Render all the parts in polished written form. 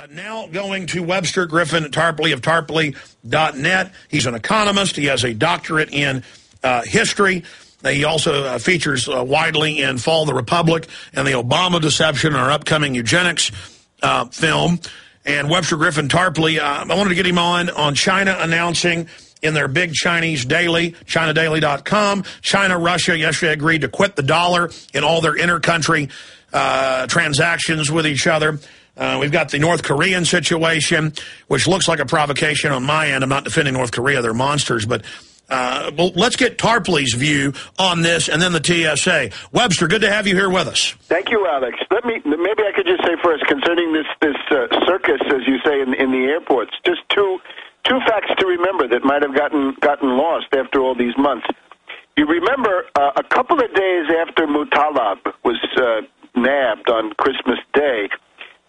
Now going to Webster Tarpley of Tarpley.net. He's an economist. He has a doctorate in history. He also features widely in Fall of the Republic and the Obama Deception, our upcoming eugenics film. And Webster Tarpley, I wanted to get him on China announcing in their big Chinese daily, ChinaDaily.com. China, Russia yesterday agreed to quit the dollar in all their inter-country transactions with each other. We've got the North Korean situation, which looks like a provocation on my end. I'm not defending North Korea. They're monsters. But let's get Tarpley's view on this and then the TSA. Webster, good to have you here with us. Thank you, Alex. Maybe I could just say first, concerning this circus, as you say, in the airports, just two facts to remember that might have gotten lost after all these months. You remember a couple of days after Mutalab was nabbed on Christmas Day,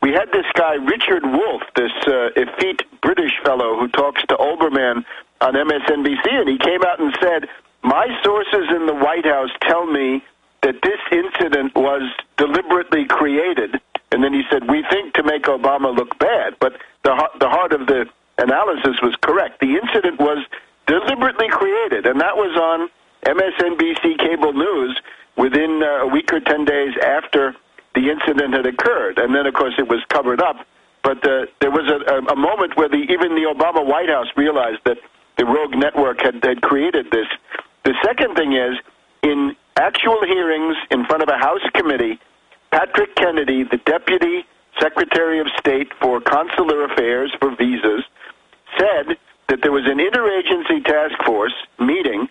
we had this guy, Richard Wolff, this effete British fellow who talks to Olbermann on MSNBC, and he came out and said, my sources in the White House tell me that this incident was deliberately created, and then he said, we think to make Obama look bad, but the heart of the analysis was correct. The incident was deliberately created, and that was on MSNBC cable news within a week or 10 days after the incident had occurred. And then, of course, it was covered up. But there was a moment where even the Obama White House realized that the rogue network had created this. The second thing is, in actual hearings in front of a House committee, Patrick Kennedy, the Deputy Secretary of State for Consular Affairs for Visas, said that there was an interagency task force meeting,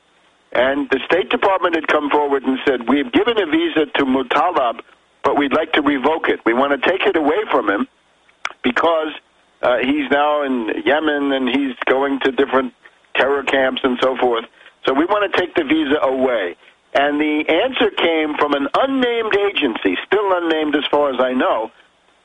and the State Department had come forward and said, we have given a visa to Mutalab, but we'd like to revoke it. We want to take it away from him because he's now in Yemen and he's going to different terror camps and so forth. So we want to take the visa away. And the answer came from an unnamed agency, still unnamed as far as I know,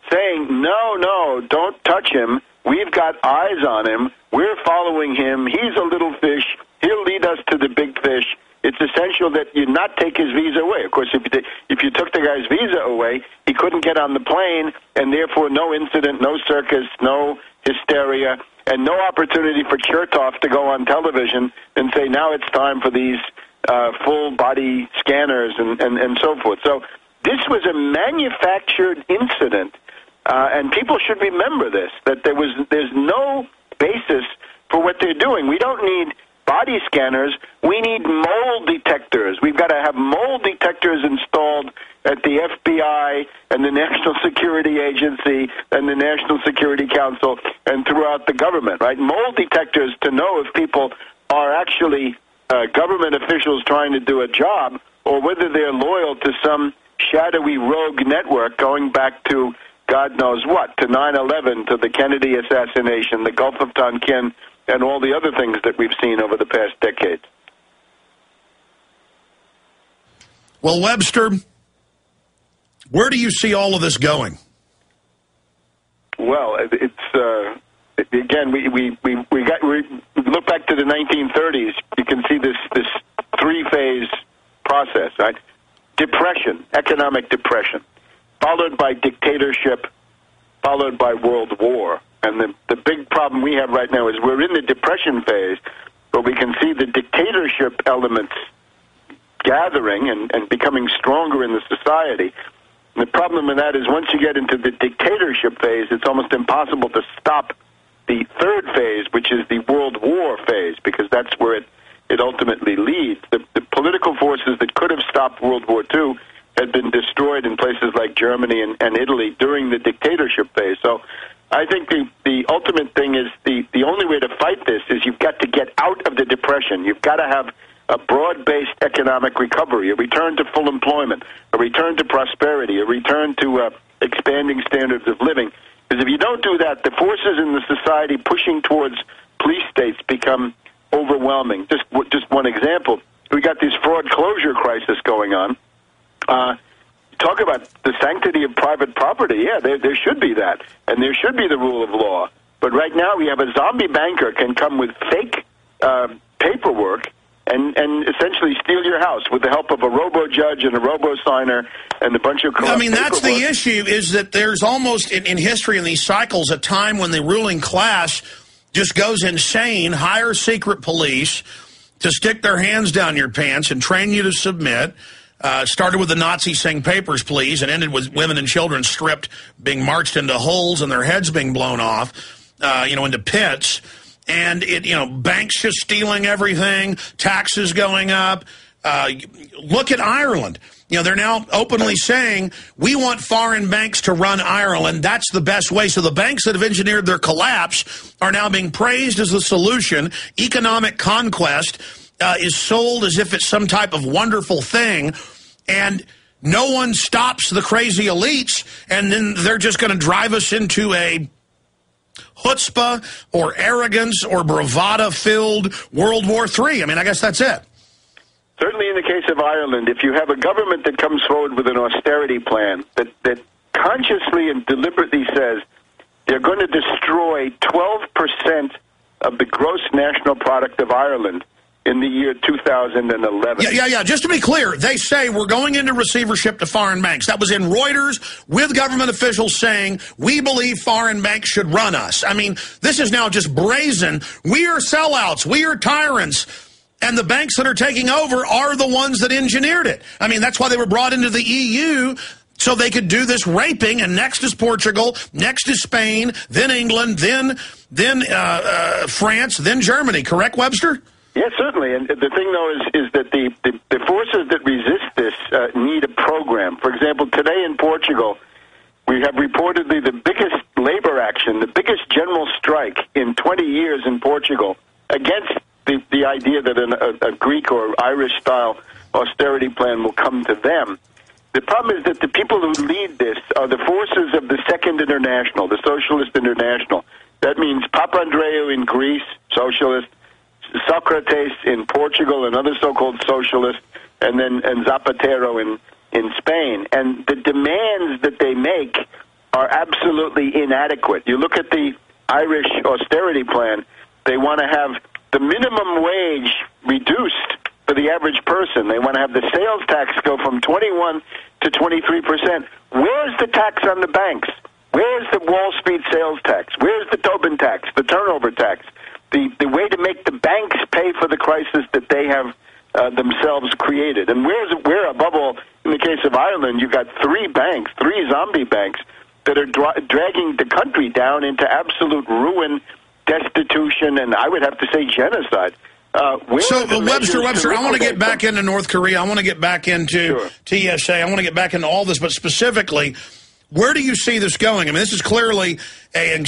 saying, no, don't touch him. We've got eyes on him. We're following him. He's a little fish. He'll lead us to the big fish. It's essential that you not take his visa away. Of course, if you took the guy's visa away, he couldn't get on the plane, and therefore no incident, no circus, no hysteria, and no opportunity for Chertoff to go on television and say, now it's time for these full-body scanners and so forth. So this was a manufactured incident, and people should remember this, that there's no basis for what they're doing. We don't need body scanners. We need mole detectors. We've got to have mole detectors installed at the FBI and the National Security Agency and the National Security Council and throughout the government, right? Mole detectors to know if people are actually government officials trying to do a job or whether they're loyal to some shadowy rogue network going back to God knows what, to 9/11, to the Kennedy assassination, the Gulf of Tonkin, and all the other things that we've seen over the past decade. Well, Webster, where do you see all of this going? Well, it's again, we look back to the 1930s. You can see this three-phase process, right? Depression, economic depression, followed by dictatorship, followed by world war. And the big problem we have right now is we're in the depression phase, but we can see the dictatorship elements gathering and becoming stronger in the society. And the problem with that is once you get into the dictatorship phase, it's almost impossible to stop the third phase, which is the world war phase, because that's where it ultimately leads. The political forces that could have stopped World War II had been destroyed in places like Germany and Italy during the dictatorship phase. So I think the ultimate thing is the only way to fight this is you've got to get out of the depression. You've got to have a broad-based economic recovery, a return to full employment, a return to prosperity, a return to expanding standards of living. Because if you don't do that, the forces in the society pushing towards police states become overwhelming. Just one example, we got this fraud closure crisis going on. Talk about the sanctity of private property. Yeah, there should be that, and there should be the rule of law. But right now we have a zombie banker can come with fake paperwork and essentially steal your house with the help of a robo-judge and a robo-signer and a bunch of corrupt that's paperwork. the issue, is that there's almost, in history in these cycles, a time when the ruling class just goes insane, hire secret police to stick their hands down your pants and train you to submit. Started with the Nazis saying papers, please, and ended with women and children stripped, being marched into holes and their heads being blown off, into pits. And, banks just stealing everything, taxes going up. Look at Ireland. They're now openly saying, we want foreign banks to run Ireland. That's the best way. So the banks that have engineered their collapse are now being praised as the solution. Economic conquest is sold as if it's some type of wonderful thing. And no one stops the crazy elites. And then they're just going to drive us into a chutzpah or arrogance or bravado-filled World War III. I guess that's it. Certainly in the case of Ireland, if you have a government that comes forward with an austerity plan that consciously and deliberately says they're going to destroy 12% of the gross national product of Ireland in the year 2011. Yeah. Just to be clear, they say we're going into receivership to foreign banks. That was in Reuters with government officials saying we believe foreign banks should run us. This is now just brazen. We are sellouts. We are tyrants. And the banks that are taking over are the ones that engineered it. That's why they were brought into the EU, so they could do this raping. And next is Portugal, next is Spain, then England, then France, then Germany. Correct, Webster? Yes, certainly. And the thing, though, is that the forces that resist this need a program. For example, today in Portugal, we have reportedly the biggest labor action, the biggest general strike in 20 years in Portugal against the idea that a Greek or Irish-style austerity plan will come to them. The problem is that the people who lead this are the forces of the Second International, the Socialist International. That means Papandreou in Greece, socialist, Socrates in Portugal, another so-called socialist, and Zapatero in Spain. And the demands that they make are absolutely inadequate. You look at the Irish austerity plan, they want to have the minimum wage reduced for the average person. They want to have the sales tax go from 21 to 23%. Where's the tax on the banks? Where's the Wall Street sales tax? Where's the Tobin tax, the turnover tax? The way to make the banks pay for the crisis that they have themselves created. And where, above all, in the case of Ireland, you've got three zombie banks that are dragging the country down into absolute ruin, destitution, and I would have to say genocide. Webster, I want to get back into North Korea. I want to get back into TSA. I want to get back into all this, but specifically, where do you see this going? This is clearly an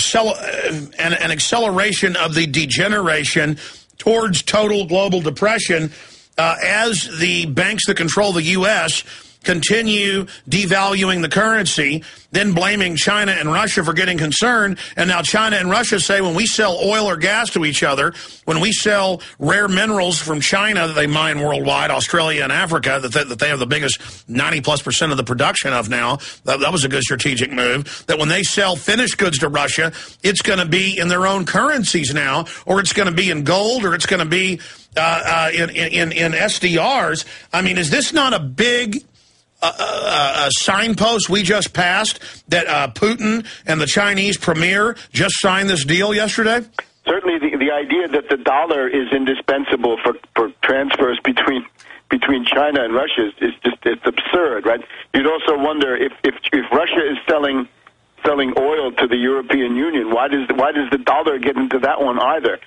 acceleration of the degeneration towards total global depression as the banks that control the U.S. continue devaluing the currency, then blaming China and Russia for getting concerned. And now China and Russia say when we sell oil or gas to each other, when we sell rare minerals from China that they mine worldwide, Australia and Africa, that they have the biggest 90+% of the production of now, that was a good strategic move, that when they sell finished goods to Russia, it's going to be in their own currencies now, or it's going to be in gold, or it's going to be in SDRs. Is this not a big a signpost we just passed that Putin and the Chinese premier just signed this deal yesterday? Certainly the idea that the dollar is indispensable for transfers between China and Russia is it's absurd, right? You'd also wonder if Russia is selling oil to the European Union, why does the dollar get into that one either?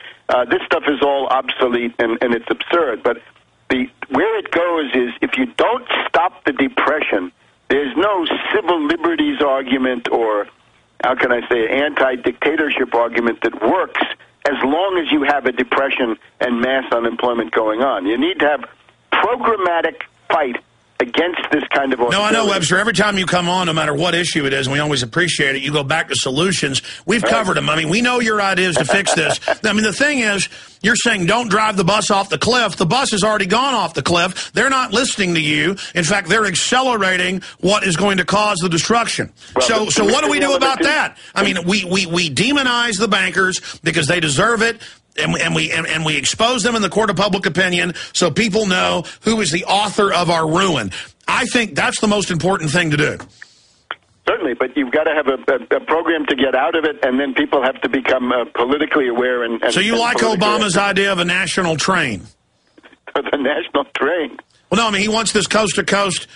This stuff is all obsolete and it's absurd, but where it goes is if you don't stop the depression, there's no civil liberties argument or, how can I say, anti-dictatorship argument that works as long as you have a depression and mass unemployment going on. You need to have programmatic fight against this kind of austerity. No, I know, Webster. Every time you come on, no matter what issue it is, and we always appreciate it, you go back to solutions. We've covered them. We know your ideas to fix this. The thing is, you're saying don't drive the bus off the cliff. The bus has already gone off the cliff. They're not listening to you. In fact, they're accelerating what is going to cause the destruction. Well, so what do we do about that? We demonize the bankers because they deserve it. and we expose them in the court of public opinion so people know who is the author of our ruin. I think that's the most important thing to do. Certainly, but you've got to have a program to get out of it, and then people have to become politically aware. So you like Obama's idea of a national train? The national train? Well, no, I mean, he wants this coast-to-coast,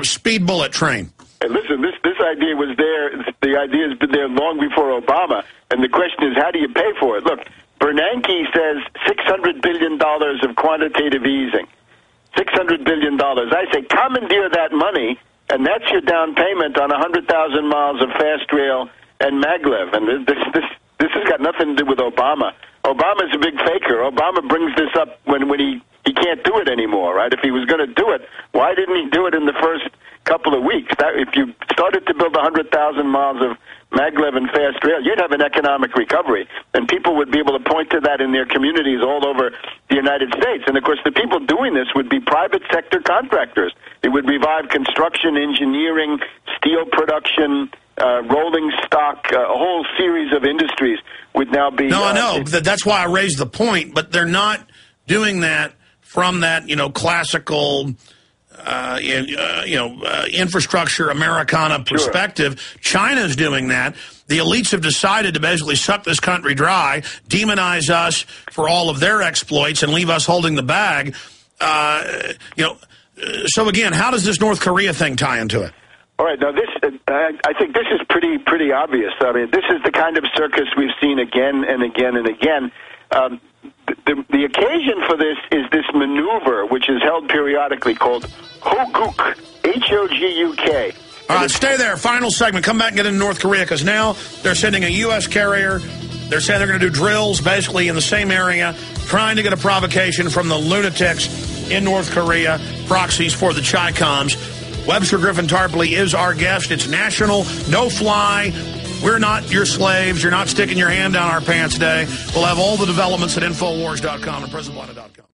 speed bullet train. Hey, listen, this idea was there. The idea has been there long before Obama, and the question is, how do you pay for it? Look, Bernanke says $600 billion of quantitative easing. $600 billion. I say commandeer that money, and that's your down payment on 100,000 miles of fast rail and maglev. And this has got nothing to do with Obama. Obama's a big faker. Obama brings this up when he can't do it anymore, right? If he was going to do it, why didn't he do it in the first couple of weeks? If you started to build 100,000 miles of maglev and fast rail, you'd have an economic recovery, and people would be able to point to that in their communities all over the United States. And, of course, the people doing this would be private sector contractors. It would revive construction, engineering, steel production, rolling stock, a whole series of industries would now be... No, I know. That's why I raised the point, but they're not doing that from that, classical... infrastructure Americana perspective. Sure. China's doing that. The elites have decided to basically suck this country dry, demonize us for all of their exploits, and leave us holding the bag. So again, how does this North Korea thing tie into it? All right, now I think this is pretty obvious. I mean, this is the kind of circus we've seen again and again and again. The occasion for this is this maneuver, which is held periodically, called Hoguk, H-O-G-U-K. All right, stay there. Final segment. Come back and get into North Korea, because now they're sending a U.S. carrier. They're saying they're going to do drills basically in the same area, trying to get a provocation from the lunatics in North Korea, proxies for the Chi-Coms. Webster Tarpley is our guest. It's national, no fly. We're not your slaves. You're not sticking your hand down our pants day. We'll have all the developments at Infowars.com and PresidentBlanda.com.